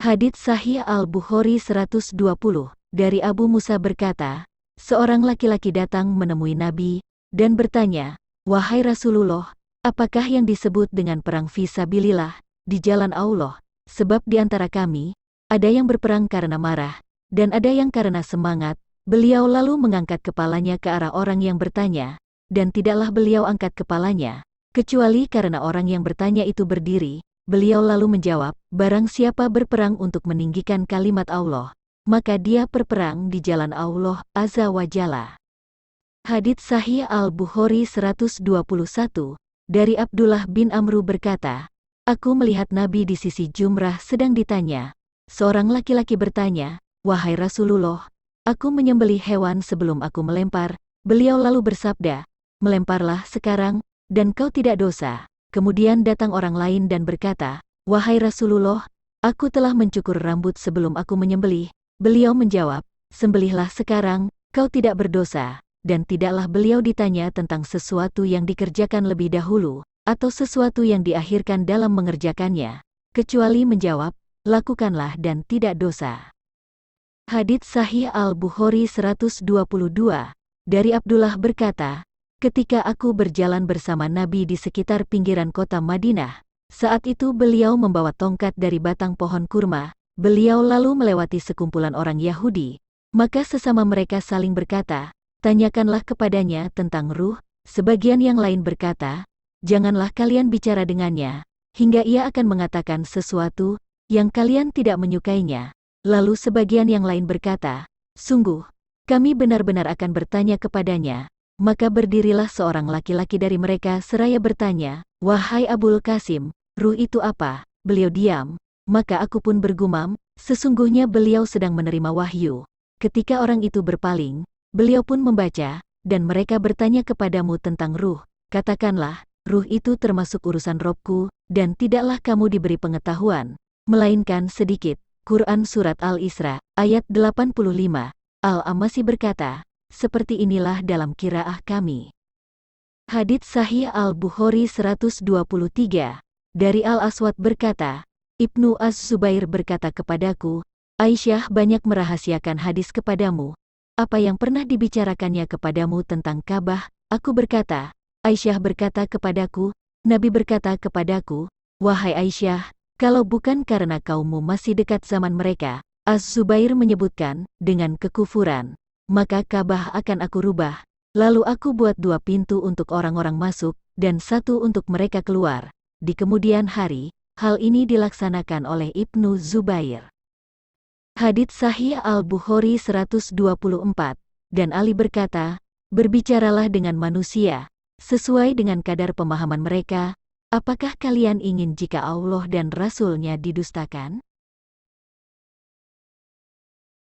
Hadits Sahih Al-Bukhari 120, dari Abu Musa berkata, seorang laki-laki datang menemui Nabi, dan bertanya, "Wahai Rasulullah, apakah yang disebut dengan perang fisabilillah, di jalan Allah? Sebab di antara kami, ada yang berperang karena marah, dan ada yang karena semangat." Beliau lalu mengangkat kepalanya ke arah orang yang bertanya, dan tidaklah beliau angkat kepalanya, kecuali karena orang yang bertanya itu berdiri. Beliau lalu menjawab, barang siapa berperang untuk meninggikan kalimat Allah, maka dia berperang di jalan Allah Azza wa Jalla. Hadits Sahih Al-Bukhari 121, dari Abdullah bin Amru berkata, aku melihat Nabi di sisi jumrah sedang ditanya. Seorang laki-laki bertanya, wahai Rasulullah, aku menyembelih hewan sebelum aku melempar. Beliau lalu bersabda, melemparlah sekarang, dan kau tidak dosa. Kemudian datang orang lain dan berkata, wahai Rasulullah, aku telah mencukur rambut sebelum aku menyembelih. Beliau menjawab, sembelihlah sekarang, kau tidak berdosa. Dan tidaklah beliau ditanya tentang sesuatu yang dikerjakan lebih dahulu, atau sesuatu yang diakhirkan dalam mengerjakannya, kecuali menjawab, lakukanlah dan tidak dosa. Hadits Sahih Al-Bukhari 122, dari Abdullah berkata, ketika aku berjalan bersama Nabi di sekitar pinggiran kota Madinah, saat itu beliau membawa tongkat dari batang pohon kurma. Beliau lalu melewati sekumpulan orang Yahudi, maka sesama mereka saling berkata, tanyakanlah kepadanya tentang ruh. Sebagian yang lain berkata, janganlah kalian bicara dengannya, hingga ia akan mengatakan sesuatu yang kalian tidak menyukainya. Lalu sebagian yang lain berkata, sungguh, kami benar-benar akan bertanya kepadanya. Maka berdirilah seorang laki-laki dari mereka seraya bertanya, wahai Abul Qasim, ruh itu apa? Beliau diam, maka aku pun bergumam, sesungguhnya beliau sedang menerima wahyu. Ketika orang itu berpaling, beliau pun membaca, dan mereka bertanya kepadamu tentang ruh. Katakanlah, ruh itu termasuk urusan Robku, dan tidaklah kamu diberi pengetahuan, melainkan sedikit. Quran Surat Al-Isra, ayat 85, Al-Amasi berkata, seperti inilah dalam qiraah kami. Hadits Sahih Al-Bukhari 123, dari Al-Aswad berkata, Ibnu Az-Zubair berkata kepadaku, Aisyah banyak merahasiakan hadis kepadamu. Apa yang pernah dibicarakannya kepadamu tentang Ka'bah? Aku berkata, Aisyah berkata kepadaku, Nabi berkata kepadaku, wahai Aisyah, kalau bukan karena kaummu masih dekat zaman mereka, Az-Zubair menyebutkan, dengan kekufuran, maka Ka'bah akan aku rubah. Lalu aku buat 2 pintu untuk orang-orang masuk, dan 1 untuk mereka keluar. Di kemudian hari, hal ini dilaksanakan oleh Ibnu Zubair. Hadits Sahih Al-Bukhari 124, dan Ali berkata, berbicaralah dengan manusia, sesuai dengan kadar pemahaman mereka. Apakah kalian ingin jika Allah dan Rasul-Nya didustakan?